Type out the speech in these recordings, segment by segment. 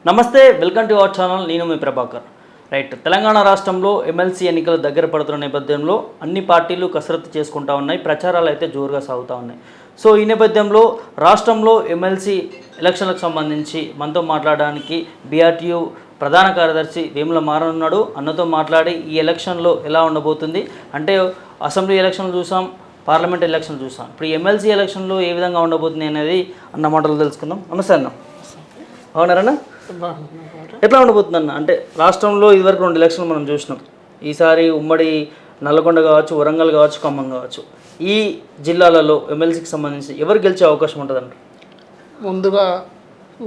నమస్తే, welcome to our channel. నేను మీ ప్రభాకర్. తెలంగాణ రాష్ట్రంలో ఎమ్మెల్సీ ఎన్నికలు దగ్గర పడుతున్న నేపథ్యంలో అన్ని పార్టీలు కసరత్తు చేసుకుంటా ఉన్నాయి. ప్రచారాలు అయితే జోరుగా సాగుతూ ఉన్నాయి. సో ఈ నేపథ్యంలో రాష్ట్రంలో ఎమ్మెల్సీ ఎలక్షన్లకు సంబంధించి మనతో మాట్లాడడానికి బీఆర్టీయూ ప్రధాన కార్యదర్శి వేముల మారన్ ఉన్నాడు. అన్నతో మాట్లాడి ఈ ఎలక్షన్లో ఎలా ఉండబోతుంది అంటే అసెంబ్లీ ఎలక్షన్లు చూసాం, పార్లమెంట్ ఎలక్షన్లు చూసాం, ఇప్పుడు ఎమ్మెల్సీ ఎలక్షన్లో ఏ విధంగా ఉండబోతుంది అనేది అన్న మాటలు తెలుసుకుందాం. నమస్తే అన్న, అవునారన్న? ఎట్లా ఉండబోతుంది అన్న? అంటే రాష్ట్రంలో ఇదివరకు 2 ఎలక్షన్లు మనం చూసినాం. ఈసారి ఉమ్మడి నల్లగొండ కావచ్చు, వరంగల్ కావచ్చు, ఖమ్మం కావచ్చు, ఈ జిల్లాలలో ఎమ్మెల్సీకి సంబంధించి ఎవరు గెలిచే అవకాశం ఉంటుందంట? ముందుగా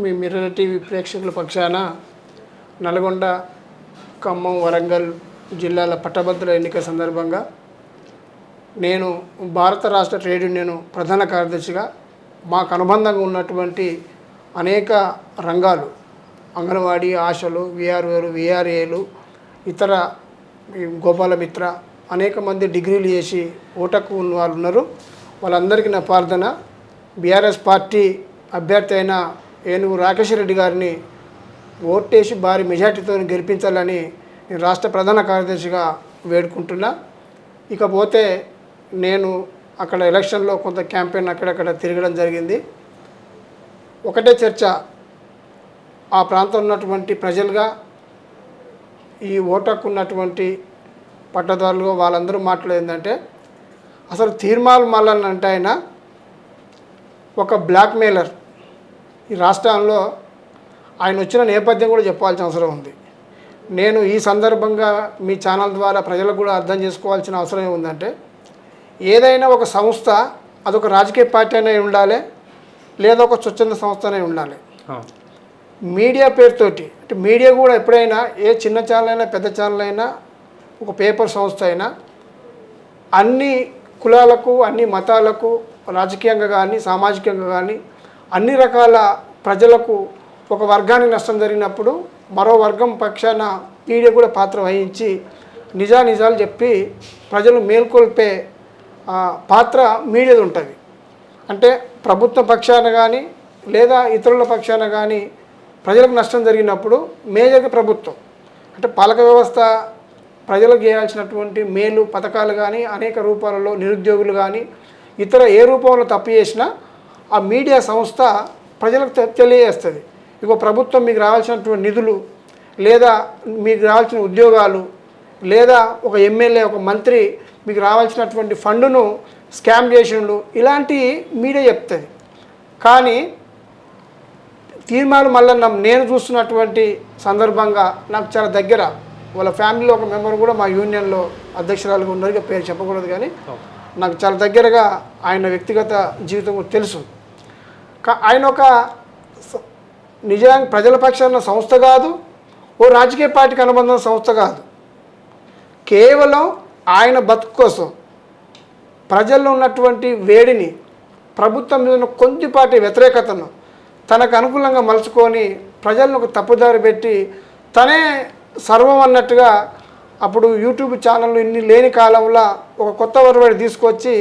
మీ మిర్రర్ టీవీ ప్రేక్షకుల పక్షాన నల్గొండ, ఖమ్మం, వరంగల్ జిల్లాల పట్టభద్రుల ఎన్నిక సందర్భంగా నేను భారత రాష్ట్ర ట్రేడ్ యూనియన్ ప్రధాన కార్యదర్శిగా మాకు అనుబంధంగా ఉన్నటువంటి అనేక రంగాలు, అంగన్వాడీ, ఆశలు, విఆర్ఓలు, విఆర్ఏలు, ఇతర గోపాలమిత్ర, అనేక మంది డిగ్రీలు చేసి ఓటకు ఉన్న వాళ్ళు ఉన్నారు. వాళ్ళందరికీ నా ప్రార్థన, బీఆర్ఎస్ పార్టీ అభ్యర్థి అయిన ఏనుగు రాకేష్ రెడ్డి గారిని ఓటేసి భారీ మెజార్టీతో గెలిపించాలని నేను రాష్ట్ర ప్రధాన కార్యదర్శిగా వేడుకుంటున్నా. ఇకపోతే నేను అక్కడ ఎలక్షన్లో కొంత క్యాంపెయిన్ అక్కడక్కడ తిరగడం జరిగింది. ఒకటే చర్చ, ఆ ప్రాంతంలో ఉన్నటువంటి ప్రజలుగా, ఈ ఓటకు ఉన్నటువంటి పట్టదారులుగా వాళ్ళందరూ మాట్లాడేందంటే, అసలు తీర్మాల్ మల్లన్న అంటే ఆయన ఒక బ్లాక్మెయిలర్. ఈ రాష్ట్రంలో ఆయన వచ్చిన నేపథ్యం కూడా చెప్పాల్సిన అవసరం ఉంది. నేను ఈ సందర్భంగా మీ ఛానల్ ద్వారా ప్రజలకు కూడా అర్థం చేసుకోవాల్సిన అవసరం ఏముందంటే, ఏదైనా ఒక సంస్థ అదొక రాజకీయ పార్టీ అనే ఉండాలి, లేదా ఒక స్వచ్ఛంద సంస్థ అనే ఉండాలి. మీడియా పేరుతోటి, అంటే మీడియా కూడా ఎప్పుడైనా ఏ చిన్న ఛానల్ అయినా పెద్ద ఛానల్ అయినా ఒక పేపర్ సంస్థ అయినా అన్ని కులాలకు, అన్ని మతాలకు, రాజకీయంగా కానీ సామాజికంగా కానీ అన్ని రకాల ప్రజలకు ఒక వర్గానికి నష్టం జరిగినప్పుడు మరో వర్గం పక్షాన మీడియా కూడా పాత్ర వహించి నిజాలు చెప్పి ప్రజలు మేల్కొల్పే పాత్ర మీడియాది ఉంటుంది. అంటే ప్రభుత్వ పక్షాన కానీ లేదా ఇతరుల పక్షాన కానీ ప్రజలకు నష్టం జరిగినప్పుడు మేజర్గా ప్రభుత్వం, అంటే పాలక వ్యవస్థ ప్రజలకు చేయాల్సినటువంటి మేలు పథకాలు కానీ అనేక రూపాలలో, నిరుద్యోగులు కానీ ఇతర ఏ రూపంలో తప్పు చేసినా ఆ మీడియా సంస్థ ప్రజలకు తెలియజేస్తుంది. ఇక ప్రభుత్వం మీకు రావాల్సినటువంటి నిధులు, లేదా మీకు రావాల్సిన ఉద్యోగాలు, లేదా ఒక ఎమ్మెల్యే, ఒక మంత్రి మీకు రావాల్సినటువంటి ఫండును స్కామ్ చేసిండు, ఇలాంటి మీడియా చెప్తుంది. కానీ తీర్మానం మల్లన్న నేను చూస్తున్నటువంటి సందర్భంగా నాకు చాలా దగ్గర, వాళ్ళ ఫ్యామిలీలో ఒక మెంబర్ కూడా మా యూనియన్లో అధ్యక్షురాలుగా ఉన్నారు, ఇక పేరు చెప్పకూడదు, కానీ నాకు చాలా దగ్గరగా ఆయన వ్యక్తిగత జీవితం కూడా తెలుసు. ఆయన ఒక నిజానికి ప్రజల పక్షాన సంస్థ కాదు, ఓ రాజకీయ పార్టీకి అనుబంధం సంస్థ కాదు. కేవలం ఆయన బతుకు కోసం ప్రజల్లో ఉన్నటువంటి వేడిని, ప్రభుత్వం మీద ఉన్న కొద్దిపాటి వ్యతిరేకతను తనకు అనుకూలంగా మలుచుకొని ప్రజలను ఒక తప్పుదారి పెట్టి తనే సర్వం అన్నట్టుగా అప్పుడు యూట్యూబ్ ఛానళ్ళు ఇన్ని లేని కాలంలో ఒక కొత్త వరవడి తీసుకొచ్చి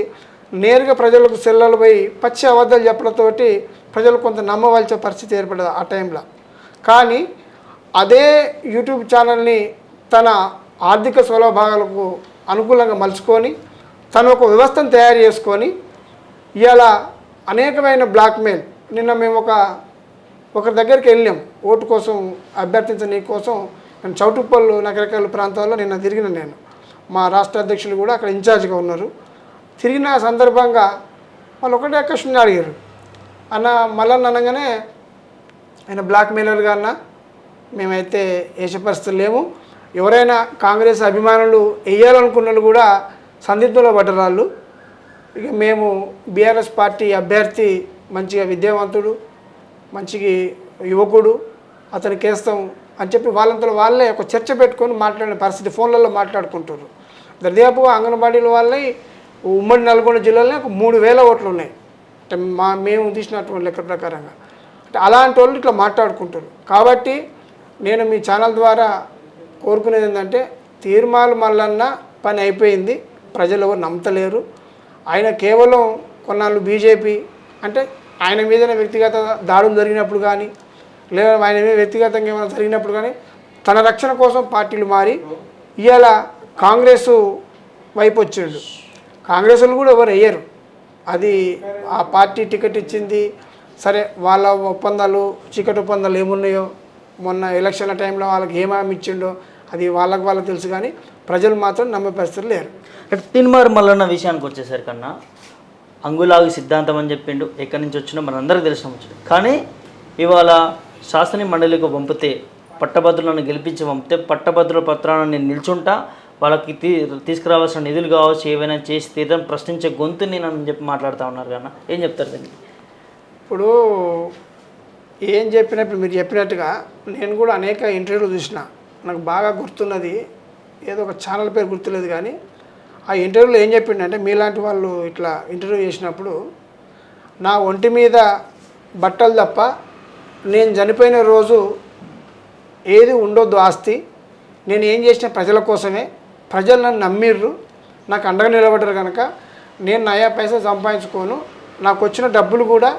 నేరుగా ప్రజలకు సెల్లలు పోయి పచ్చి అబద్ధాలు చెప్పడంతోటి ప్రజలు కొంత నమ్మవలసే పరిస్థితి ఏర్పడదు ఆ టైంలో. కానీ అదే యూట్యూబ్ ఛానల్ని తన ఆర్థిక స్వలాభాలకు అనుకూలంగా మలుచుకొని తను ఒక వ్యవస్థను తయారు చేసుకొని ఇవాళ అనేకమైన బ్లాక్మెయిల్. నిన్న మేము ఒకరి దగ్గరికి వెళ్ళాం ఓటు కోసం, అభ్యర్థించని కోసం. నేను చౌటుప్పల్, నగరకల్ ప్రాంతాల్లో నిన్న తిరిగిన, నేను మా రాష్ట్ర అధ్యక్షులు కూడా అక్కడ ఇన్ఛార్జ్గా ఉన్నారు. తిరిగిన సందర్భంగా వాళ్ళు ఒకటే క్వశ్చన్ అడిగారు, అన్న మల్లన్న అనగానే ఆయన బ్లాక్మెయిలర్గా అన్న మేమైతే వేసే పరిస్థితులు లేము, ఎవరైనా కాంగ్రెస్ అభిమానులు వేయాలనుకున్న వాళ్ళు కూడా సందిగ్ధంలో పడ్డరాళ్ళు, ఇక మేము బీఆర్ఎస్ పార్టీ అభ్యర్థి మంచిగా విద్యావంతుడు, మంచిగా యువకుడు, అతనికి వేస్తాం అని చెప్పి వాళ్ళంతలో వాళ్ళే ఒక చర్చ పెట్టుకొని మాట్లాడిన పరిస్థితి, ఫోన్లలో మాట్లాడుకుంటారు. దర్యాపుగా అంగన్వాడీల వాళ్ళే ఉమ్మడి నల్గొండ జిల్లాలో 3,000 ఓట్లు ఉన్నాయి, అంటే మేము తీసినటువంటి లెక్క ప్రకారంగా. అంటే అలాంటి వాళ్ళు ఇట్లా మాట్లాడుకుంటారు. కాబట్టి నేను మీ ఛానల్ ద్వారా కోరుకునేది ఏంటంటే, తీర్మాల్ మల్లన్న పని అయిపోయింది, ప్రజలు ఎవరు నమ్మతలేరు. ఆయన కేవలం కొన్నాళ్ళు బీజేపీ, అంటే ఆయన మీదనే వ్యక్తిగత దాడులు జరిగినప్పుడు కానీ లేదా ఆయన మీద వ్యక్తిగతంగా ఏమైనా జరిగినప్పుడు కానీ తన రక్షణ కోసం పార్టీలు మారి ఇవాళ కాంగ్రెస్ వైపు వచ్చిండు. కాంగ్రెస్ వాళ్ళు కూడా ఎవరు వేయరు, అది ఆ పార్టీ టికెట్ ఇచ్చింది సరే, వాళ్ళ ఒప్పందాలు చీకటి ఒప్పందాలు ఏమున్నాయో మొన్న ఎలక్షన్ల టైంలో వాళ్ళకి ఏమేమి ఇచ్చిండో అది వాళ్ళకు తెలుసు, కానీ ప్రజలు మాత్రం నమ్మే పరిస్థితులు లేరు. తీన్మార్ మల్లన్న విషయానికి వచ్చేసరికన్నా అంగుళాగు సిద్ధాంతం అని చెప్పిండు, ఎక్కడి నుంచి వచ్చినా మనందరికీ తెలిసిన ముచ్చట. కానీ ఇవాళ శాసన మండలికి పంపితే పట్టభద్రులను గెలిపించి పంపితే పట్టభద్రుల పత్రాలను నేను నిల్చుంటా, వాళ్ళకి తీసుకురావాల్సిన నిధులు కావచ్చు ఏవైనా చేసి తీర్థం ప్రశ్నించే గొంతు నేను అని చెప్పి మాట్లాడుతూ ఉన్నారు కన్నా, ఏం చెప్తారు దీనికి? ఇప్పుడు ఏం చెప్పినప్పుడు మీరు చెప్పినట్టుగా నేను కూడా అనేక ఇంటర్వ్యూలు చూసిన, నాకు బాగా గుర్తున్నది ఏదో ఒక ఛానల్ పేరు గుర్తులేదు, కానీ ఆ ఇంటర్వ్యూలో ఏం చెప్పిండంటే మీలాంటి వాళ్ళు ఇట్లా ఇంటర్వ్యూ చేసినప్పుడు నా ఒంటి మీద బట్టలు తప్ప నేను చనిపోయిన రోజు ఏది ఉండొద్దు ఆస్తి, నేను ఏం చేసిన ప్రజల కోసమే, ప్రజలు నన్ను నమ్మిర్రు, నాకు అండగా నిలబడ్డారు కనుక నేను నయా పైసా సంపాదించుకోను, నాకు వచ్చిన డబ్బులు కూడా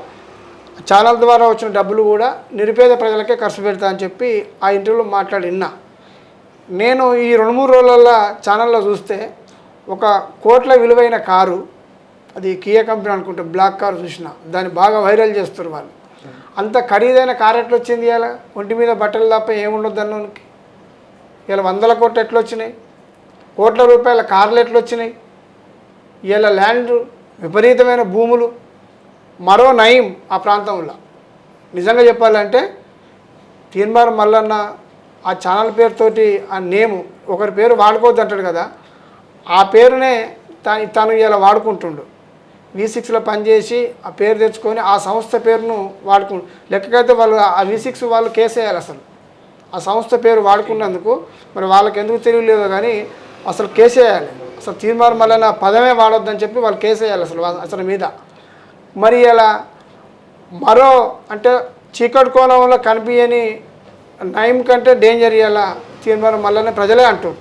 ఛానల్ ద్వారా వచ్చిన డబ్బులు కూడా నిరుపేద ప్రజలకే ఖర్చు పెడతా అని చెప్పి ఆ ఇంటర్వ్యూలో మాట్లాడినా. నేను ఈ 2-3 రోజుల ఛానల్లో చూస్తే ఒక కోట్ల విలువైన కారు, అది కియా కంపెనీ అనుకుంటే బ్లాక్ కారు చూసిన, దాన్ని బాగా వైరల్ చేస్తారు వాళ్ళు. అంత ఖరీదైన కారు ఎట్లా వచ్చింది ఇలా, ఒంటి మీద బట్టలు తప్ప ఏముండదు అన్నోనికి? ఇలా 100 కోట్లు ఎట్లా వచ్చినాయి, కోట్ల రూపాయల కార్లు ఎట్లా వచ్చినాయి, ఇలా ల్యాండ్ విపరీతమైన భూములు, మరో నయం ఆ ప్రాంతంలో. నిజంగా చెప్పాలంటే తీన్మార్ మల్లన్న ఆ ఛానల్ పేరుతోటి ఆ నేము ఒకరి పేరు వాడుకోవద్దు అంటాడు కదా, ఆ పేరునే తను ఇలా వాడుకుంటుండు. V6లో పనిచేసి ఆ పేరు తెచ్చుకొని ఆ సంస్థ పేరును వాడుకుంటు. లెక్కకైతే వాళ్ళు ఆ V6 వాళ్ళు కేసేయాలి అసలు, ఆ సంస్థ పేరు వాడుకున్నందుకు. మరి వాళ్ళకి ఎందుకు తెలియలేదో కానీ అసలు కేసేయాలి, అసలు తీన్మార్ మల్లన్న పదమే వాడొద్దని చెప్పి వాళ్ళు కేసేయాలి అసలు మీద. మరి ఇలా మరో అంటే చీకటి కోణంలో కనిపించని నయం కంటే డేంజర్ ఇలా తీన్మార్ మల్లన్న ప్రజలే అంటారు.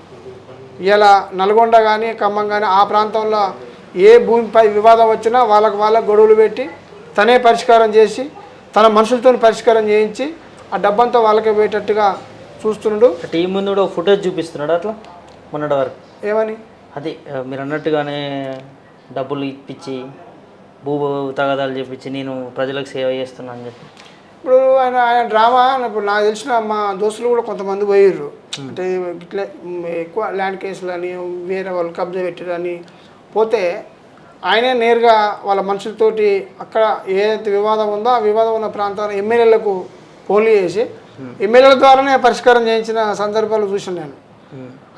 ఇలా నల్గొండ కానీ ఖమ్మం కానీ ఆ ప్రాంతంలో ఏ భూమిపై వివాదం వచ్చినా వాళ్ళకు గొడవలు పెట్టి తనే పరిష్కారం చేసి తన మనుషులతో పరిష్కారం చేయించి ఆ డబ్బంతా వాళ్ళకే పోయేటట్టుగా చూస్తున్నాడు. టీం ముందు కూడా ఫుటేజ్ చూపిస్తున్నాడు అట్లా మొన్నటి వరకు. ఏమని? అది మీరు అన్నట్టుగానే డబ్బులు ఇప్పించి భూ తగాదాలు చెప్పించి నేను ప్రజలకు సేవ చేస్తున్నా అని చెప్పి. ఇప్పుడు ఆయన డ్రామా ఇప్పుడు నాకు తెలిసిన మా దోస్తులు కూడా కొంతమంది పోయిర్రు, అంటే ఇట్లా ఎక్కువ ల్యాండ్ కేసులు అని వేరే వాళ్ళు కబ్జా పెట్టారని పోతే ఆయనే నేరుగా వాళ్ళ మనుషులతోటి అక్కడ ఏదైతే వివాదం ఉందో ఆ వివాదం ఉన్న ప్రాంతాన్ని ఎమ్మెల్యేలకు ఫోన్లు చేసి ఎమ్మెల్యేల ద్వారానే పరిష్కారం చేయించిన సందర్భాలు చూసాను నేను.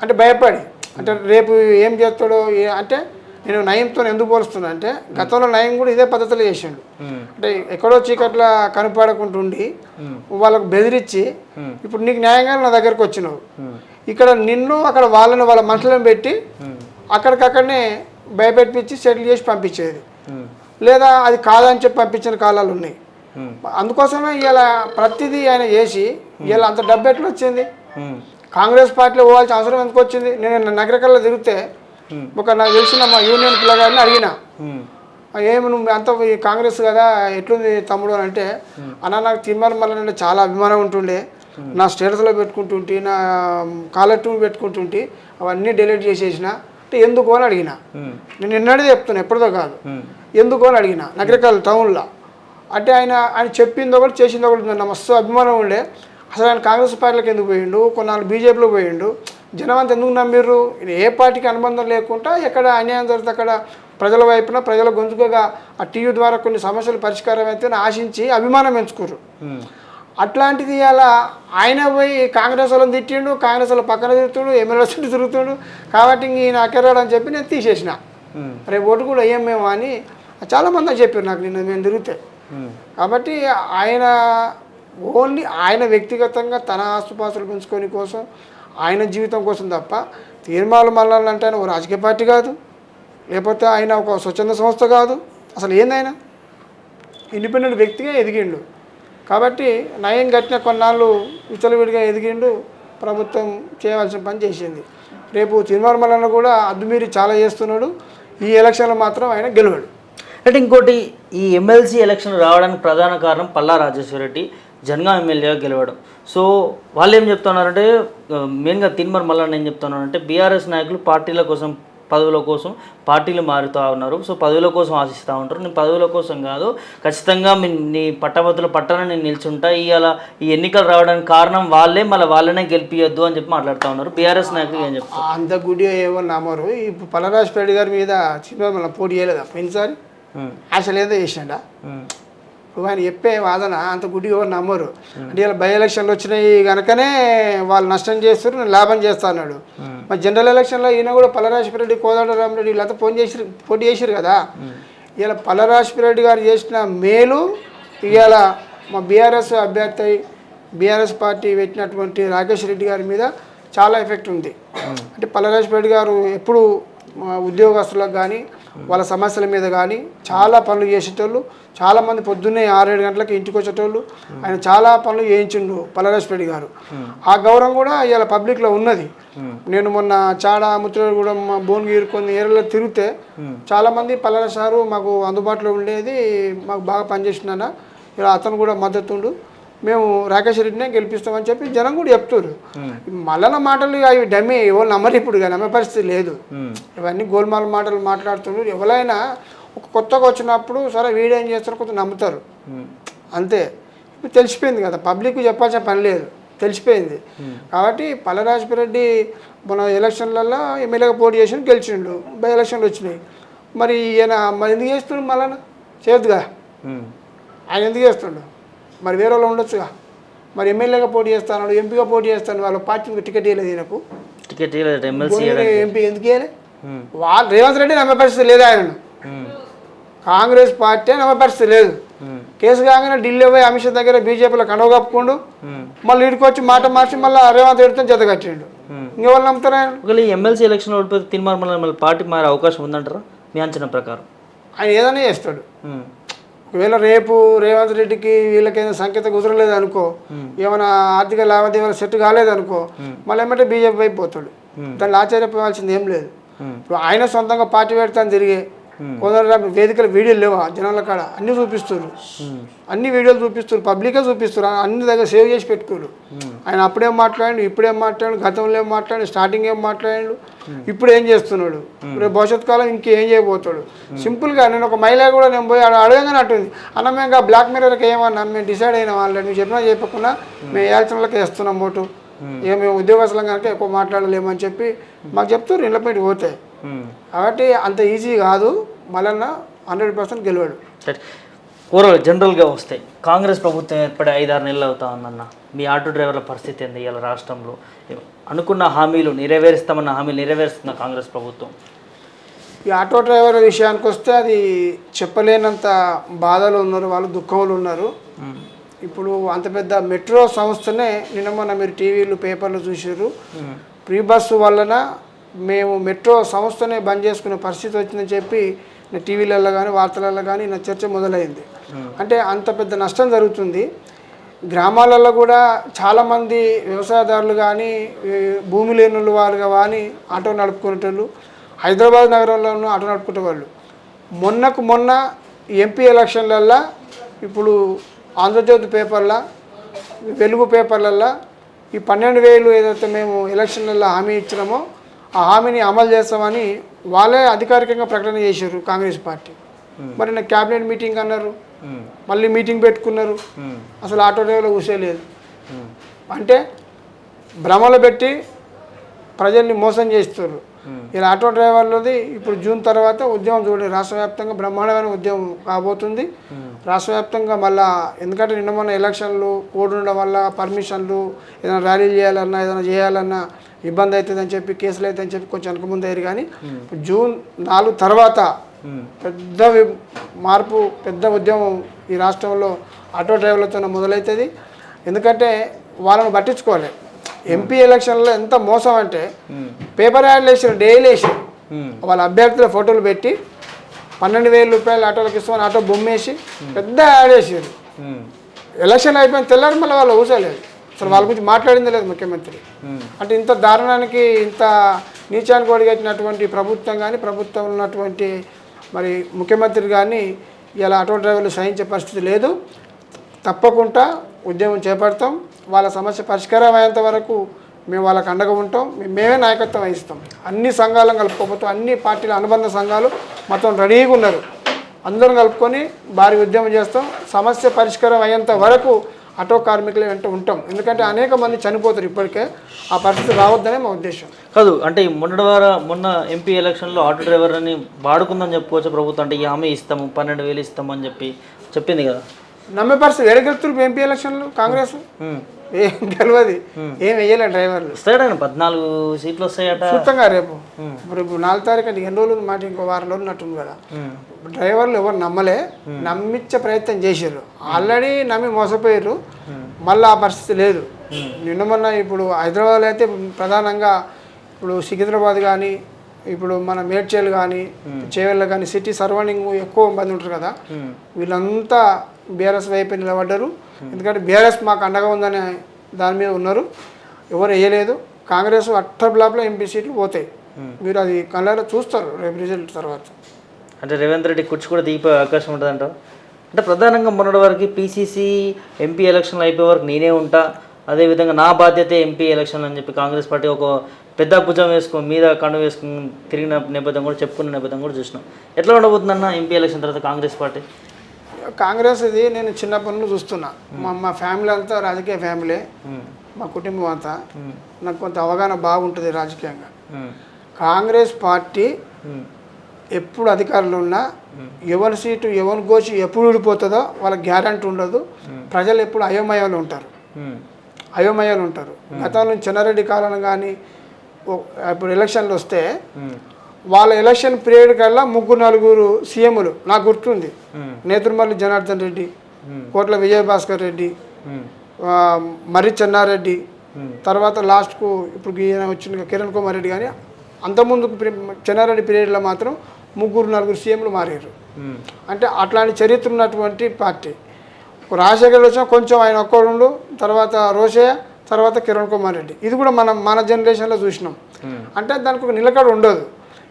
అంటే భయపడి, అంటే రేపు ఏం చేస్తాడో అంటే నేను నయంతో ఎందుకు పోలుస్తున్నా అంటే గతంలో నయం కూడా ఇదే పద్ధతిలో చేసిండు. అంటే ఎక్కడో చీకట్ల కనపడకుంటుండి వాళ్ళకు బెదిరించి ఇప్పుడు నీకు న్యాయంగా నా దగ్గరకు వచ్చినావు, ఇక్కడ నిన్ను అక్కడ వాళ్ళ మనుషులను పెట్టి అక్కడికక్కడనే భయపెట్టించి సెటిల్ చేసి పంపించేది, లేదా అది కాదని చెప్పి పంపించిన కాలాలు ఉన్నాయి. అందుకోసమే ఇలా ప్రతిదీ ఆయన చేసి ఇలా అంత డబ్బు ఎట్లా వచ్చింది, కాంగ్రెస్ పార్టీలో పోవాల్సిన అవసరం ఎందుకు వచ్చింది? నేను నగరకల్లో తిరిగితే ఒక నాకు తెలిసిన మా యూనియన్ పిల్లగాడిని అడిగిన, ఏమి నువ్వు అంత కాంగ్రెస్ కదా ఎట్లుంది తమ్ముడు అని అంటే, అన్న నాకు తీన్మార్ మల్లన్న చాలా అభిమానం ఉంటుండే, నా స్టేటస్లో పెట్టుకుంటుంటే నా కాలర్టూ పెట్టుకుంటుంటే అవన్నీ డిలీట్ చేసేసిన. అంటే ఎందుకు అని అడిగిన, నేను నిన్నడే చెప్తున్నా ఎప్పటిదో కాదు, ఎందుకు అని అడిగిన నగరకల్ టౌన్లో. అంటే ఆయన చెప్పింది ఒకటి చేసింది ఒకటి, నా మస్తు అభిమానం ఉండే. అసలు ఆయన కాంగ్రెస్ పార్టీలకు ఎందుకు పోయిండు, కొన్నాళ్ళు బీజేపీలో పోయిండు, జనం అంతా ఎందుకు నమ్మిర్రు? ఏ పార్టీకి అనుబంధం లేకుండా ఎక్కడ అన్యాయం జరిగితే అక్కడ ప్రజల వైపున ప్రజల గొంతుకగా ఆ టీవీ ద్వారా కొన్ని సమస్యలు పరిష్కారం అయితే ఆశించి అభిమానం పెంచుకోరు. అట్లాంటిది అలా ఆయన పోయి కాంగ్రెస్ వాళ్ళని తిట్టిండు, కాంగ్రెస్ వాళ్ళ పక్కన తిరుగుతుడు, ఎమ్మెల్యే చుట్టూ తిరుగుతుడు, కాబట్టి ఈయన అక్కరాడు అని చెప్పి నేను తీసేసిన. రేపు ఓటు కూడా అయ్యామేమో అని చాలామంది చెప్పారు నాకు నిన్న మేము తిరిగితే. కాబట్టి ఆయన ఓన్లీ ఆయన వ్యక్తిగతంగా తన ఆస్తుపాస్తులు పెంచుకొని కోసం ఆయన జీవితం కోసం తప్ప తీన్మార్ మల్లన్న అంటే ఆయన ఒక రాజకీయ పార్టీ కాదు, లేకపోతే ఆయన ఒక స్వచ్ఛంద సంస్థ కాదు, అసలు ఏందైనా ఇండిపెండెంట్ వ్యక్తిగా ఎదిగిండు. కాబట్టి నయం కట్టిన కొన్నాళ్ళు విచ్చలవిడిగా ఎదిగిండు, ప్రభుత్వం చేయవలసిన పని చేసింది. రేపు తీన్మార్ మల్లన్న కూడా అద్దుమీరి చాలా చేస్తున్నాడు, ఈ ఎలక్షన్లో మాత్రం ఆయన గెలవాడు. అంటే ఇంకోటి ఈ ఎమ్మెల్సీ ఎలక్షన్ రావడానికి ప్రధాన కారణం పల్లా రాజేశ్వర రెడ్డి జనగాం ఎమ్మెల్యేగా గెలవడం. సో వాళ్ళు ఏం చెప్తున్నారంటే మెయిన్గా తిన్మర్ మల్లన్న ఏం చెప్తున్నారంటే బీఆర్ఎస్ నాయకులు పార్టీల కోసం పదవుల కోసం పార్టీలు మారుతూ ఉన్నారు. సో పదవుల కోసం ఆశిస్తూ ఉంటారు. నేను పదవుల కోసం కాదు, ఖచ్చితంగా నీ పట్టభద్రుల పట్టణ నేను నిల్చుంటా, ఇవాళ ఈ ఎన్నికలు రావడానికి కారణం వాళ్ళే, మళ్ళీ వాళ్ళనే గెలిపియొద్దు అని చెప్పి మాట్లాడుతూ ఉన్నారు. బీఆర్ఎస్ నాయకులు ఏం చెప్తారు? అంత గుడి ఏమో నమ్మరు. ఇప్పుడు పల్లరాజపేట గారి మీద చిన్న మళ్ళీ పోటీ చేయలేదా పోయినసారి? అసలు ఏదో చేసిండా? ఇప్పుడు ఆయన చెప్పే వాదన అంత గుడి ఎవరు నమ్మరు. అంటే ఇలా బై ఎలక్షన్లు వచ్చినాయి కనుకనే వాళ్ళు నష్టం చేస్తారు, నేను లాభం చేస్తా అన్నాడు. మరి జనరల్ ఎలక్షన్లో ఈయన కూడా పల్లరాజపరెడ్డి, కోదండరామరెడ్డి వీళ్ళంతా పోటీ చేసారు కదా. ఇలా పల్లరాజపరెడ్డి గారు చేసిన మేలు ఇవాళ మా బీఆర్ఎస్ అభ్యర్థి బీఆర్ఎస్ పార్టీ పెట్టినటువంటి రాకేష్ రెడ్డి గారి మీద చాలా ఎఫెక్ట్ ఉంది. అంటే పల్లరాజపరెడ్డి గారు ఎప్పుడు ఉద్యోగస్తులకు కానీ వాళ్ళ సమస్యల మీద కానీ చాలా పనులు చేసేటోళ్ళు. చాలామంది పొద్దున్నే 6-7 గంటలకు ఇంటికి వచ్చేటోళ్ళు. ఆయన చాలా పనులు చేయించిండు పల్లరాజపరెడ్డి గారు. ఆ గౌరవం కూడా ఇవాళ పబ్లిక్లో ఉన్నది. నేను మొన్న చాడ ముత్తులగూడెం భువనగిరి కొన్ని ఏరియాలో తిరిగితే చాలామంది పల్లరాజు సారు మాకు అందుబాటులో ఉండేది, మాకు బాగా పనిచేసినా, ఇలా అతను కూడా మద్దతుండు, మేము రాకేష్ రెడ్డినే గెలిపిస్తామని చెప్పి జనం కూడా చెప్తారు. మళ్ళన మాటలు అవి డమ్మి, ఎవరు నమ్మరు. ఇప్పుడు నమ్మే పరిస్థితి లేదు. ఇవన్నీ గోల్మాల మాటలు మాట్లాడుతున్నారు. ఎవరైనా ఒక కొత్తగా వచ్చినప్పుడు సరే వీడియో ఏం చేస్తారో కొంచెం నమ్ముతారు అంతే. ఇప్పుడు తెలిసిపోయింది కదా, పబ్లిక్ చెప్పాల్సిన పని లేదు, తెలిసిపోయింది. కాబట్టి పల్లరాజపరెడ్డి మన ఎలక్షన్లలో ఎమ్మెల్యేగా పోటీ చేసి గెలిచిండు, బై ఎలక్షన్లు వచ్చినాయి. మరి ఈయన మరి ఎందుకు చేస్తుండు? మళ్ళా చేయొద్దుగా, ఆయన ఎందుకు చేస్తుండు? మరి వేరే వాళ్ళు ఉండొచ్చుగా. మరి ఎమ్మెల్యేగా పోటీ చేస్తాను, ఎంపీగా పోటీ చేస్తాను, వాళ్ళ పార్టీకి టికెట్ ఇవ్వలేదు. ఈయనకు టికెట్ ఇవ్వలేదు, ఎంపీ ఎందుకు ఇవ్వలే? వాళ్ళు రేవంత్ రెడ్డి నమ్మే పరిస్థితి లేదు. ఆయనను కాంగ్రెస్ పార్టీ నమ్మే పరిస్థితి లేదు. కేసు కాగానే ఢిల్లీ పోయి అమిత్ షా దగ్గర బీజేపీలో కండవ కప్పుకోండు, మళ్ళీ ఇడికి వచ్చి మాట మార్చి మళ్ళీ రేవంత్ రెడ్డితో జత కట్టిండు. ఇంకెవరు నమ్ముతారు? ఆయన ఒకవేళ ఎమ్మెల్సీ ఎలక్షన్ ఓడిపోతే తిన్మార్ మళ్ళీ పార్టీ మారే అవకాశం ఉందంటారా మీ అంచనా ప్రకారం? ఆయన ఏదైనా చేస్తాడు. ఒకవేళ రేపు రేవంత్ రెడ్డికి వీళ్ళకైనా సంకేతం కుదరలేదు అనుకో, ఏమైనా ఆర్థిక లావాదేవీలు సెట్ కాలేదనుకో, మళ్ళీ ఏమంటే బీజేపీ వైపు పోతాడు. దాన్ని ఆశ్చర్యపోవాల్సింది ఏం లేదు. ఇప్పుడు ఆయన సొంతంగా పార్టీ పెడతాను తిరిగే కొందరు వేదికల వీడియోలు లేవా జనాల కాడ? అన్నీ చూపిస్తారు, అన్ని వీడియోలు చూపిస్తారు, పబ్లికే చూపిస్తారు, అన్ని దగ్గర సేవ్ చేసి పెట్టుకోరు. ఆయన అప్పుడేం మాట్లాడాడు, ఇప్పుడేం మాట్లాడాడు, గతంలో ఏం మాట్లాడాడు, స్టార్టింగ్ ఏం మాట్లాడాడు, ఇప్పుడు ఏం చేస్తున్నాడు, రేపు భవిష్యత్ కాలం ఇంకేం చేయబోతాడు. సింపుల్గా నేను ఒక మహిళ కూడా నేను పోయి అడగగానే అంటుంది, అన్న మేము ఇంకా బ్లాక్ మెయిల్కి ఏమన్నా మేము డిసైడ్ అయినా వాళ్ళని నువ్వు చెప్పినా చెప్పకుండా మేము ఎలక్షన్లకి వేస్తున్నాం ఓటు, ఇక మేము ఉద్యోగస్తులం కనుక ఎక్కువ మాట్లాడలేమని చెప్పి మాకు చెప్తారు ఇళ్ళ పెట్టి పోతే. కాబట్టి అంత ఈజీ కాదు, మళ్ళీ 100% గెలవాడు. ఓవరాల్ జనరల్గా వస్తే కాంగ్రెస్ ప్రభుత్వం ఏర్పడి 5-6 నెలలు అవుతా ఉందన్న, మీ ఆటో డ్రైవర్ల పరిస్థితి ఏంది? ఇవాళ రాష్ట్రంలో అనుకున్న హామీలు నెరవేరుస్తామన్న హామీలు నెరవేరుస్తున్న కాంగ్రెస్ ప్రభుత్వం. ఈ ఆటో డ్రైవర్ విషయానికి వస్తే అది చెప్పలేనంత బాధలు ఉన్నారు, వాళ్ళు దుఃఖంలో ఉన్నారు. ఇప్పుడు అంత పెద్ద మెట్రో సంస్థనే నిన్న మొన్న మీరు టీవీలు పేపర్లు చూసారు, ఫ్రీ బస్సు వలన మేము మెట్రో సంస్థనే బంద్ చేసుకునే పరిస్థితి వచ్చిందని చెప్పి నా టీవీలలో కానీ వార్తలలో కానీ నా చర్చ మొదలైంది. అంటే అంత పెద్ద నష్టం జరుగుతుంది. గ్రామాలలో కూడా చాలామంది వ్యవసాయదారులు కానీ భూమి లేని వారు కానీ ఆటో నడుపుకునేటోళ్ళు, హైదరాబాద్ నగరంలోనూ ఆటో నడుపుకునే వాళ్ళు. మొన్న ఎంపీ ఎలక్షన్లల్లో ఇప్పుడు ఆంధ్రజ్యోతి పేపర్ల, వెలుగు పేపర్లల్లో ఈ 12,000 ఏదైతే మేము ఎలక్షన్లలో హామీ ఇచ్చినామో ఆ హామీని అమలు చేస్తామని వాళ్ళే అధికారికంగా ప్రకటన చేశారు కాంగ్రెస్ పార్టీ. మరి నా క్యాబినెట్ మీటింగ్ అన్నారు, మళ్ళీ మీటింగ్ పెట్టుకున్నారు, అసలు ఆటో డ్రైవర్లు కూర్చోలేదు. అంటే భ్రమలు పెట్టి ప్రజల్ని మోసం చేస్తారు. ఇలా ఆటో డ్రైవర్లది ఇప్పుడు జూన్ తర్వాత ఉద్యమం చూడండి, రాష్ట్ర వ్యాప్తంగా బ్రహ్మాండమైన ఉద్యమం కాబోతుంది. రాష్ట్ర వ్యాప్తంగా మళ్ళీ ఎందుకంటే నిన్న మొన్న ఎలక్షన్లు కోడ్ ఉండడం వల్ల పర్మిషన్లు ఏదైనా ర్యాలీలు చేయాలన్నా ఏదైనా చేయాలన్నా ఇబ్బంది అవుతుందని చెప్పి, కేసులు అవుతుందని చెప్పి కొంచెం వెనక ముందు అయ్యారు. కానీ జూన్ 4 తర్వాత పెద్ద మార్పు, పెద్ద ఉద్యమం ఈ రాష్ట్రంలో ఆటో డ్రైవర్లతో మొదలవుతుంది. ఎందుకంటే వాళ్ళని పట్టించుకోవాలి. ఎంపీ ఎలక్షన్లో ఎంత మోసం అంటే పేపర్ యాడ్లు వేసారు, డైలీ వేసారు, వాళ్ళ అభ్యర్థుల ఫోటోలు పెట్టి 12,000 రూపాయలు ఆటోలకు ఇస్తామని ఆటో బొమ్మేసి పెద్ద యాడ్ వేసారు. ఎలక్షన్ అయిపోయిన తెల్లారి మళ్ళీ వాళ్ళు ఊసలేదు, అసలు వాళ్ళ గురించి మాట్లాడిందే లేదు ముఖ్యమంత్రి. అంటే ఇంత దారుణానికి, ఇంత నీచానికి ఒడిగట్టినటువంటి ప్రభుత్వం కానీ, ప్రభుత్వంలో ఉన్నటువంటి మరి ముఖ్యమంత్రి కానీ ఇలా ఆటో డ్రైవర్లు సహించే పరిస్థితి లేదు. తప్పకుండా ఉద్యమం చేపడతాం. వాళ్ళ సమస్య పరిష్కారం అయ్యేంత వరకు మేము వాళ్ళకి అండగా ఉంటాం. మేమే నాయకత్వం వహిస్తాం. అన్ని సంఘాలను కలుపుకోకపోతే అన్ని పార్టీల అనుబంధ సంఘాలు మొత్తం రెడీగా ఉన్నారు. అందరం కలుపుకొని భారీ ఉద్యమం చేస్తాం. సమస్య పరిష్కారం అయ్యేంత వరకు ఆటో కార్మికుల వెంట ఉంటాం. ఎందుకంటే అనేక మంది చనిపోతారు ఇప్పటికే. ఆ పరిస్థితి రావద్దనే మా ఉద్దేశం. కాదు అంటే మొన్న ఎంపీ ఎలక్షన్లో ఆటో డ్రైవర్ అని వాడుకుందని చెప్పుకోవచ్చు ప్రభుత్వం. అంటే ఈ హామీ ఇస్తాము 12,000 ఇస్తామని చెప్పింది కదా. నమ్మే పరిస్థితి ఎడగెలుతున్నారు ఎంపీ ఎలక్షన్లు కాంగ్రెస్ ఏం తెలియదు, ఏం వేయలే డ్రైవర్లు. వస్తాయట 14 సీట్లు వస్తాయట చూస్తాంగా రేపు. ఇప్పుడు 4 తారీఖు అంటే ఎన్ని రోజులు మాట ఇంకో వారం రోజులు నట్టుంది కదా. డ్రైవర్లు ఎవరు నమ్మలే, నమ్మించే ప్రయత్నం చేశారు. ఆల్రెడీ నమ్మి మోసపోయారు. మళ్ళీ ఆ పరిస్థితి లేదు. నిన్న మొన్న ఇప్పుడు హైదరాబాద్లో అయితే ప్రధానంగా ఇప్పుడు సికింద్రాబాద్ కానీ ఇప్పుడు మన మేడ్చల్ కానీ చేవెళ్ళ కానీ సిటీ సరౌండింగ్ ఎక్కువ మంది ఉంటారు కదా. వీళ్ళంతా బీఆర్ఎస్ వైపు నిలబడ్డారు. ఎందుకంటే బీఆర్ఎస్ మాకు అండగా ఉందనే దాని మీద ఉన్నారు. ఎవరు వేయలేదు. కాంగ్రెస్ అట్టర్ బ్లాక్లో ఎంపీ సీట్లు పోతాయి. మీరు అది కళ్ళలో చూస్తారు రేపు రిజల్ట్ తర్వాత. అంటే రేవంత్ రెడ్డి కుర్చీ కూడా దిగిపోయే అవకాశం ఉంటుందంట. అంటే ప్రధానంగా మొన్నటి వరకు పీసీసీ ఎంపీ ఎలక్షన్లు అయిపోయే వరకు నేనే ఉంటా, అదేవిధంగా నా బాధ్యతే ఎంపీ ఎలక్షన్లు అని చెప్పి కాంగ్రెస్ పార్టీ ఒక పెద్ద భుజం వేసుకొని మీద కండు వేసుకుని తిరిగిన నేపథ్యం కూడా చెప్పుకున్న నేపథ్యం కూడా చూసినాం. ఎట్లా ఉండబోతుందన్న ఎంపీ ఎలక్షన్ తర్వాత కాంగ్రెస్ పార్టీ? కాంగ్రెస్ ఇది నేను చిన్నప్పటి నుండి చూస్తున్నా. మా ఫ్యామిలీ అంతా రాజకీయ ఫ్యామిలీ. మా కుటుంబం అంతా నాకు కొంత అవగాహన బాగుంటుంది రాజకీయంగా. కాంగ్రెస్ పార్టీ ఎప్పుడు అధికారంలో ఉన్నా ఎవరి సీటు ఎవరి గోచి ఎప్పుడు ఊడిపోతుందో వాళ్ళకి గ్యారంటీ ఉండదు. ప్రజలు ఎప్పుడు అయోమయాలు ఉంటారు. గతంలో చెన్నారెడ్డి కాలం కానీ ఇప్పుడు ఎలక్షన్లు వస్తే వాళ్ళ ఎలక్షన్ పీరియడ్ కల్లా 3-4 సీఎంలు నాకు గుర్తుంది. నేత్రమల్లి జనార్దన్ రెడ్డి, కోట్ల విజయభాస్కర్ రెడ్డి, మర్రి చెన్నారెడ్డి, తర్వాత లాస్ట్కు ఇప్పుడు ఈయన వచ్చిన కిరణ్ కుమార్ రెడ్డి. కానీ అంతకుముందుకు చెన్నారెడ్డి పీరియడ్లో మాత్రం 3-4 సీఎంలు మారారు. అంటే అట్లాంటి చరిత్ర ఉన్నటువంటి పార్టీ. రాజశేఖర్ వచ్చిన కొంచెం ఆయన ఒక్కడు, తర్వాత రోషయ్య, తర్వాత కిరణ్ కుమార్ రెడ్డి. ఇది కూడా మన జనరేషన్లో చూసినాం. అంటే దానికి ఒక నిలకడ ఉండదు.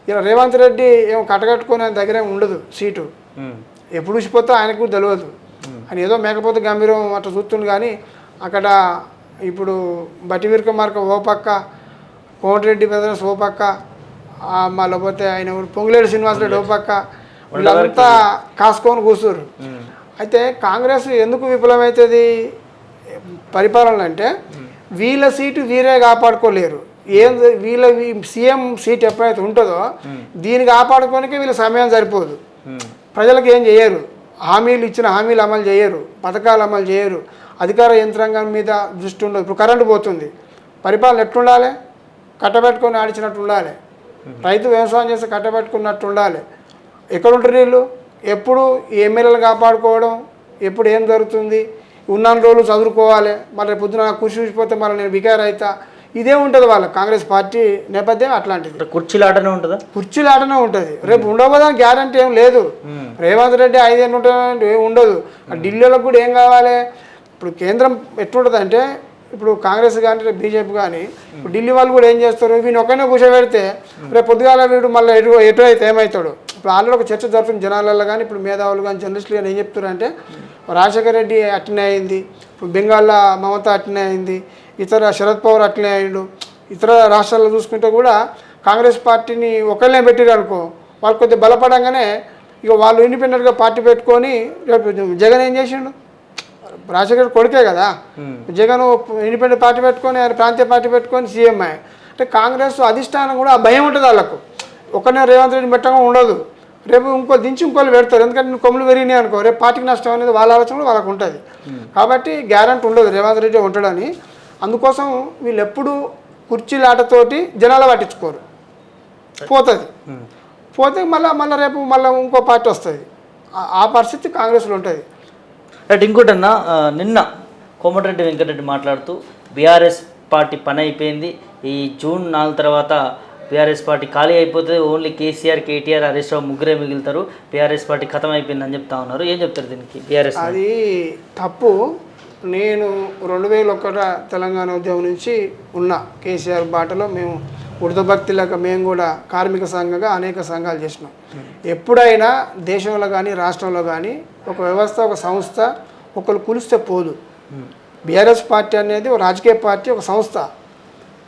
ఇలా రేవంత్ రెడ్డి ఏమో కట్టకట్టుకొని ఆయన దగ్గర ఉండదు సీటు. ఎప్పుడు చూసిపోతే ఆయనకు తెలియదు. ఆయన ఏదో మేకపోతే గంభీరం అట్లా చూస్తుంది. కానీ అక్కడ ఇప్పుడు బట్టి విక్రమార్క ఓ పక్క, కోమటిరెడ్డి బ్రదర్స్ ఓ పక్క, లేకపోతే ఆయన పొంగులేడు శ్రీనివాసరెడ్డి ఓ పక్క, వీళ్ళంతా కాసుకొని కూర్చున్నారు. అయితే కాంగ్రెస్ ఎందుకు విఫలమవుతుంది పరిపాలన అంటే వీళ్ళ సీటు వీరే కాపాడుకోలేరు. వీళ్ళ సీఎం సీట్ ఎప్పుడైతే ఉంటుందో దీన్ని కాపాడుకోనికే వీళ్ళ సమయం సరిపోదు. ప్రజలకు ఏం చేయరు. ఇచ్చిన హామీలు అమలు చేయరు, పథకాలు అమలు చేయరు. అధికార యంత్రాంగం మీద దృష్టి ఉండదు. ఇప్పుడు కరెంటు పోతుంది. పరిపాలన ఎట్లుండాలి? కట్టబెట్టుకొని ఆడిచినట్టు ఉండాలి. రైతు వ్యవసాయం చేస్తే కట్టబెట్టుకున్నట్టు ఉండాలి. ఎక్కడ ఉంటారు వీళ్ళు? ఎప్పుడు ఎమ్మెల్యేలు కాపాడుకోవడం, ఎప్పుడు ఏం జరుగుతుంది, ఉన్న రోజులు చదువుకోవాలి, మళ్ళీ పొద్దున కృషి చూసిపోతే మళ్ళీ నేను బికార్ అవుతా, ఇదే ఉంటుంది వాళ్ళ కాంగ్రెస్ పార్టీ నేపథ్యం అట్లాంటిది. కుర్చీలాటనే ఉంటుందా? కుర్చీలాటనే ఉంటుంది. రేపు ఉండబోదని గ్యారంటీ ఏం లేదు. రేవంత్ రెడ్డి 5 ఏళ్ళు ఉంటుంది ఏం ఉండదు. ఢిల్లీలో కూడా ఏం కావాలి? ఇప్పుడు కేంద్రం ఎట్లుంటుంది అంటే ఇప్పుడు కాంగ్రెస్ కానీ బీజేపీ కానీ ఇప్పుడు ఢిల్లీ వాళ్ళు కూడా ఏం చేస్తారు? వీడిని ఒక్కనే కూర్చోబెడితే రేపు పొద్దుగాల వీడు మళ్ళీ ఎటు అయితే ఏమవుతాడు? ఇప్పుడు ఆల్రెడీ ఒక చర్చ జరుగుతుంది జనాలలో కానీ ఇప్పుడు మేధావులు కానీ జర్నలిస్టులు కానీ ఏం చెప్తారు అంటే రాజశేఖర రెడ్డి అట్నే అయింది, ఇప్పుడు బెంగాల్లో మమత అట్నే అయింది, ఇతర శరద్ పవార్ అట్లే అయ్యిండు. ఇతర రాష్ట్రాల్లో చూసుకుంటే కూడా కాంగ్రెస్ పార్టీని ఒకళ్ళనే పెట్టారు అనుకో, వాళ్ళు కొద్దిగా బలపడంగానే ఇక వాళ్ళు ఇండిపెండెంట్గా పార్టీ పెట్టుకొని రేపు జగన్ ఏం చేసిండు? రాజశేఖర్ కొడుకే కదా. జగన్ ఇండిపెండెంట్ పార్టీ పెట్టుకొని ఆయన ప్రాంతీయ పార్టీ పెట్టుకొని సీఎం అయ్యాయి. అంటే కాంగ్రెస్ అధిష్టానం కూడా ఆ భయం ఉంటుంది వాళ్ళకు. ఒకనే రేవంత్ రెడ్డి పెట్టగా ఉండదు. రేపు ఇంకోళ్ళు పెడతారు. ఎందుకంటే నువ్వు కొమ్ములు పెరిగినాయి అనుకో, రేపు పార్టీకి నష్టం అనేది వాళ్ళ ఆలోచన వాళ్ళకు ఉంటుంది. కాబట్టి గ్యారంటీ ఉండదు రేవంత్ రెడ్డి ఉంటాడని. అందుకోసం వీళ్ళు ఎప్పుడు కుర్చీలాటతోటి జనాలు పట్టించుకోరు. పోతే మళ్ళీ రేపు ఇంకో పార్టీ వస్తుంది. ఆ పరిస్థితి కాంగ్రెస్లో ఉంటుంది. రైట్. ఇంకోటన్నా, నిన్న కోమటిరెడ్డి వెంకటరెడ్డి మాట్లాడుతూ బీఆర్ఎస్ పార్టీ పని అయిపోయింది, ఈ జూన్ 4 తర్వాత బీఆర్ఎస్ పార్టీ ఖాళీ అయిపోతుంది, ఓన్లీ కేసీఆర్, కేటీఆర్, హరీష్ రావు ముగ్గురే మిగులుతారు, బీఆర్ఎస్ పార్టీ ఖతం అయిపోయిందని చెప్తా ఉన్నారు. ఏం చెప్తారు దీనికి? బీఆర్ఎస్ అది తప్పు. నేను 2001 తెలంగాణ ఉద్యమం నుంచి ఉన్న కేసీఆర్ బాటలో మేము ఉడతభక్తిలాగా మేము కూడా కార్మిక సంఘంగా అనేక సంఘాలు చేసినాం. ఎప్పుడైనా దేశంలో కానీ రాష్ట్రంలో కానీ ఒక వ్యవస్థ, ఒక సంస్థ ఒకరు కులిస్తే పోదు. బీఆర్ఎస్ పార్టీ అనేది ఒక రాజకీయ పార్టీ, ఒక సంస్థ.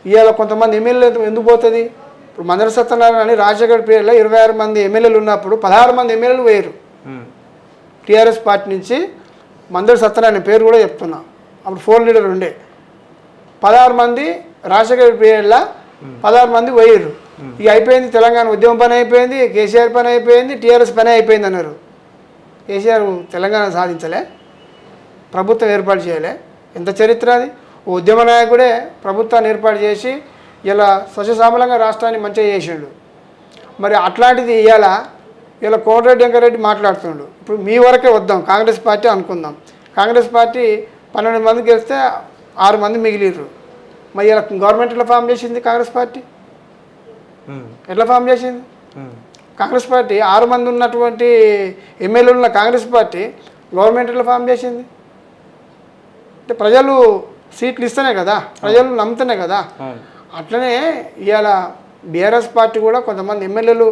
ఇవాళ కొంతమంది ఎమ్మెల్యేలు ఎందుకు పోతుంది? ఇప్పుడు మందరి సత్యనారాయణ అని రాజశేఖర్ పీరియడ్లో 26 మంది ఎమ్మెల్యేలు ఉన్నప్పుడు 16 మంది ఎమ్మెల్యేలు వేరు. టీఆర్ఎస్ పార్టీ నుంచి మందరి సత్యనారాయణ పేరు కూడా చెప్తున్నా, అప్పుడు 4 లీడర్ ఉండే. 16 మంది రాజశేఖర్ పీరియడ్లో 16 మంది వేయరు. ఇక అయిపోయింది, తెలంగాణ ఉద్యమం పని అయిపోయింది, కేసీఆర్ పని అయిపోయింది, టీఆర్ఎస్ పని అయిపోయింది అన్నారు. కేసీఆర్ తెలంగాణ సాధించలే, ప్రభుత్వం ఏర్పాటు చేయలే. ఎంత చరిత్ర అది! ఓ ఉద్యమ నాయకుడే ప్రభుత్వాన్ని ఏర్పాటు చేసి ఇలా సస్యశ్యామలంగా రాష్ట్రాన్ని మంచిగా చేసిండు. మరి అట్లాంటిది ఇలా కోమటిరెడ్డి వెంకరెడ్డి మాట్లాడుతుండు. ఇప్పుడు మీ వరకే వద్దాం, కాంగ్రెస్ పార్టీ అనుకుందాం. కాంగ్రెస్ పార్టీ 12 మంది గెలిస్తే 6 మంది మిగిలిర్రు. మరి ఇలా గవర్నమెంట్ ఎట్లా ఫామ్ చేసింది? కాంగ్రెస్ పార్టీ ఎట్లా ఫామ్ చేసింది? కాంగ్రెస్ పార్టీ 6 మంది ఉన్నటువంటి ఎమ్మెల్యేలు ఉన్న కాంగ్రెస్ పార్టీ గవర్నమెంట్ ఎట్లా ఫామ్ చేసింది? అంటే ప్రజలు సీట్లు ఇస్తేనే కదా, ప్రజలు నమ్ముతూనే కదా. అట్లనే ఇవాళ బీఆర్ఎస్ పార్టీ కూడా కొంతమంది ఎమ్మెల్యేలు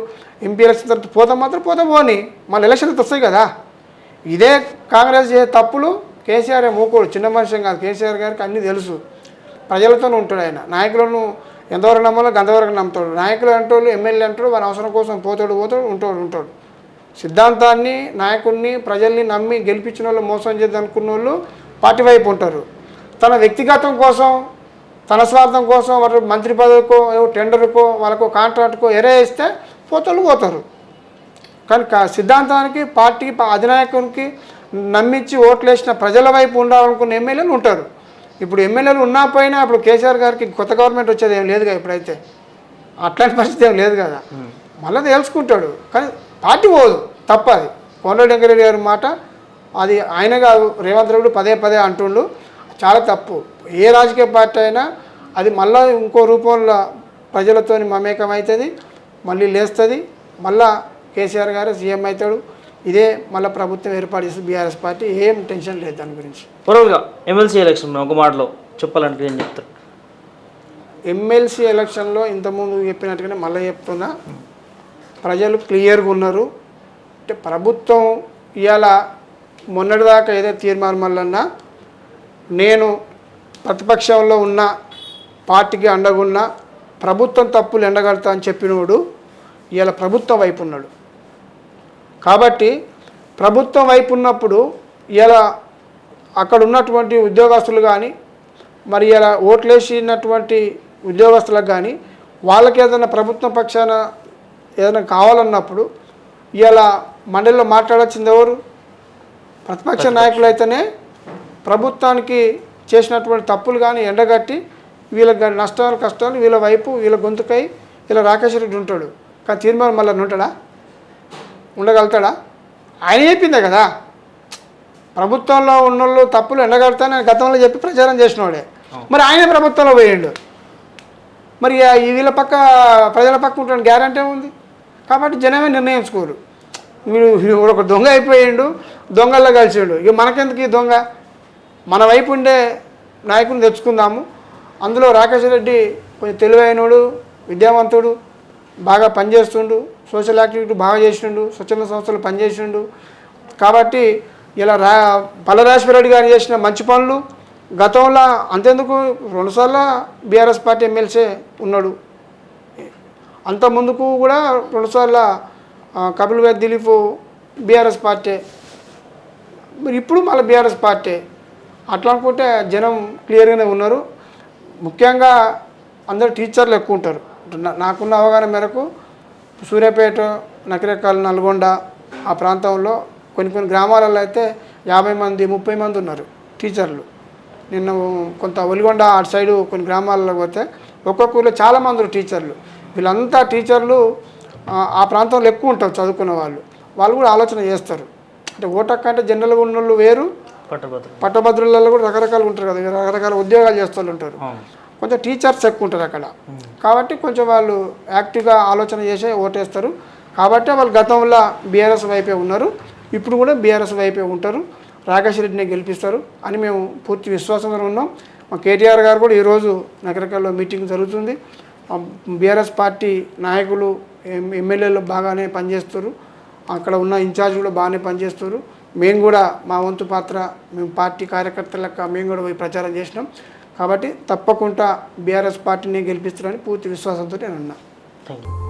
ఎంపీ ఎలక్షన్ తర్వాత పోతే పోని మళ్ళీ ఎలక్షన్కి వస్తాయి కదా. ఇదే కాంగ్రెస్ చేసే తప్పులు కేసీఆర్ మూకోడు, చిన్న మనిషి కాదు. కేసీఆర్ గారికి అన్నీ తెలుసు. ప్రజలతోనే ఉంటాడు ఆయన. నాయకులను ఎంతవరకు నమ్మాలో అంతవరకు నమ్ముతాడు. నాయకులు అంటోళ్ళు, ఎమ్మెల్యే అంటాడు, వారి అవసరం కోసం పోతాడు ఉంటాడు. సిద్ధాంతాన్ని, నాయకుడిని, ప్రజల్ని నమ్మి గెలిపించిన వాళ్ళు మోసం చేద్దాం అనుకున్న వాళ్ళు పార్టీ వైపు ఉంటారు. తన వ్యక్తిగతం కోసం, తన స్వార్థం కోసం వారు మంత్రి పదవికో, టెండర్కో, వాళ్ళకో కాంట్రాక్ట్కో ఎరేస్తే పోతారు. కానీ సిద్ధాంతానికి, పార్టీకి, అధినాయకునికి నమ్మించి ఓట్లేసిన ప్రజల వైపు ఉండాలనుకున్న ఎమ్మెల్యేలు ఉంటారు. ఇప్పుడు ఎమ్మెల్యేలు ఉన్నా పోయినా ఇప్పుడు కేసీఆర్ గారికి కొత్త గవర్నమెంట్ వచ్చేది ఏం లేదు కదా. ఇప్పుడైతే అట్లాంటి పరిస్థితి ఏం లేదు కదా. మళ్ళీ తెలుసుకుంటాడు, కానీ పార్టీ పోదు. తప్పది. కోమటిరెడ్డి వెంకరెడ్డి గారి మాట అది ఆయన కాదు, రేవంత్ రెడ్డి పదే అంటుండు. చాలా తప్పు. ఏ రాజకీయ పార్టీ అయినా అది మళ్ళీ ఇంకో రూపంలో ప్రజలతో మమేకం అవుతుంది, మళ్ళీ లేస్తుంది. మళ్ళీ కేసీఆర్ గారు సీఎం అవుతాడు. ఇదే మళ్ళీ ప్రభుత్వం ఏర్పాటు చేస్తుంది బీఆర్ఎస్ పార్టీ. ఏం టెన్షన్ లేదు దాని గురించి. ఓవరాల్గా ఎమ్మెల్సీ ఎలక్షన్ ఒక మాటలో చెప్పాలంటే ఏం చెప్తారు? ఎమ్మెల్సీ ఎలక్షన్లో ఇంతకుముందు చెప్పినట్టుగానే మళ్ళీ చెప్తున్నా, ప్రజలు క్లియర్గా ఉన్నారు. అంటే ప్రభుత్వం ఇవాళ మొన్నటిదాకా ఏదో తీర్మానం వల్లన్నా నేను ప్రతిపక్షంలో ఉన్న పార్టీకి అండగున్నా, ప్రభుత్వం తప్పులు ఎండగడతా అని చెప్పినోడు ఇవాళ ప్రభుత్వం వైపు ఉన్నాడు. కాబట్టి ప్రభుత్వం వైపు ఉన్నప్పుడు ఇలా అక్కడ ఉన్నటువంటి ఉద్యోగస్తులు కానీ, మరి ఇలా ఓట్లేసినటువంటి ఉద్యోగస్తులకు కానీ, వాళ్ళకి ఏదైనా ప్రభుత్వ పక్షాన ఏదైనా కావాలన్నప్పుడు ఇలా మండలిలో మాట్లాడాల్సింది ఎవరు? ప్రతిపక్ష నాయకులు అయితేనే ప్రభుత్వానికి చేసినటువంటి తప్పులు కానీ ఎండగట్టి వీళ్ళకి నష్టాలు కష్టాలు వీళ్ళ వైపు, వీళ్ళ గొంతుకై ఇలా రాకేష్ రెడ్డి ఉంటాడు. కానీ తీర్మానం మళ్ళీ ఉంటాడా? ఉండగలుగుతాడా? ఆయన చెప్పిందే కదా. ప్రభుత్వంలో ఉన్నోళ్ళు తప్పులు ఎండగడతానని గతంలో చెప్పి ప్రచారం చేసినోడే. మరి ఆయన ప్రభుత్వంలో పోయిండు. మరి వీళ్ళ పక్క, ప్రజల పక్క ఉంటాడు గ్యారంటీ ఉంది. కాబట్టి జనమే నిర్ణయించుకోరు. వీడు ఒక దొంగ అయిపోయిండు, దొంగల్లో కలిసిండు. ఇక మనకెందుకు ఈ దొంగ? మన వైపు ఉండే నాయకుని తెచ్చుకుందాము. అందులో రాకేష్ రెడ్డి కొంచెం తెలివైనడు, విద్యావంతుడు, బాగా పనిచేస్తుండు, సోషల్ యాక్టివిటీ బాగా చేసిండు, స్వచ్ఛంద సంస్థలు పనిచేసిండు. కాబట్టి ఇలా పల్లరాజేశ్వర రెడ్డి గారు చేసిన మంచి పనులు గతంలో అంతెందుకు 2 సార్లు బీఆర్ఎస్ పార్టీ ఎమ్మెల్సీ ఉన్నాడు. అంత ముందుకు కూడా 2 సార్లు కపిల్ వేద్ దిలీప్ బీఆర్ఎస్ పార్టీ, మరి ఇప్పుడు మళ్ళీ బీఆర్ఎస్ పార్టీ. అట్లా అనుకుంటే జనం క్లియర్గానే ఉన్నారు. ముఖ్యంగా అందరు టీచర్లు ఎక్కువ ఉంటారు. నాకున్న అవగాహన మేరకు సూర్యాపేట, నకిరేకల్, నల్గొండ ఆ ప్రాంతంలో కొన్ని గ్రామాలలో అయితే 50 మంది 30 మంది ఉన్నారు టీచర్లు. నిన్న కొంత ఒలిగొండ అటు సైడు కొన్ని గ్రామాలలో పోతే ఒక్కొక్క ఊళ్ళో చాలామంది ఉన్నారు టీచర్లు. వీళ్ళంతా టీచర్లు ఆ ప్రాంతంలో ఎక్కువ ఉంటారు చదువుకున్న వాళ్ళు కూడా ఆలోచన చేస్తారు. అంటే ఓటక్ అంటే జనరల్గా ఉన్న వాళ్ళు వేరు, పట్టభద్రులలో కూడా రకరకాలు ఉంటారు కదా, రకరకాల ఉద్యోగాలు చేస్తూ ఉంటారు. కొంచెం టీచర్స్ ఎక్కువ ఉంటారు అక్కడ. కాబట్టి కొంచెం వాళ్ళు యాక్టివ్గా ఆలోచన చేసే ఓటేస్తారు. కాబట్టి వాళ్ళు గతంలో బీఆర్ఎస్ వైపే ఉన్నారు, ఇప్పుడు కూడా బీఆర్ఎస్ వైపే ఉంటారు. రాకేష్ రెడ్డిని గెలిపిస్తారు అని మేము పూర్తి విశ్వాసంగా ఉన్నాం. మా కేటీఆర్ గారు కూడా ఈరోజు నగరకల్లో మీటింగ్ జరుగుతుంది. బీఆర్ఎస్ పార్టీ నాయకులు, ఎమ్మెల్యేలు బాగానే పనిచేస్తారు. అక్కడ ఉన్న ఇన్ఛార్జ్ కూడా బాగానే పనిచేస్తారు. మేము కూడా మా వంతు పాత్ర మేము పార్టీ కార్యకర్తలకు మేము కూడా పోయి ప్రచారం చేసినాం. కాబట్టి తప్పకుండా బీఆర్ఎస్ పార్టీని గెలిపిస్తారని పూర్తి విశ్వాసంతో నేను ఉన్నా. Thank you.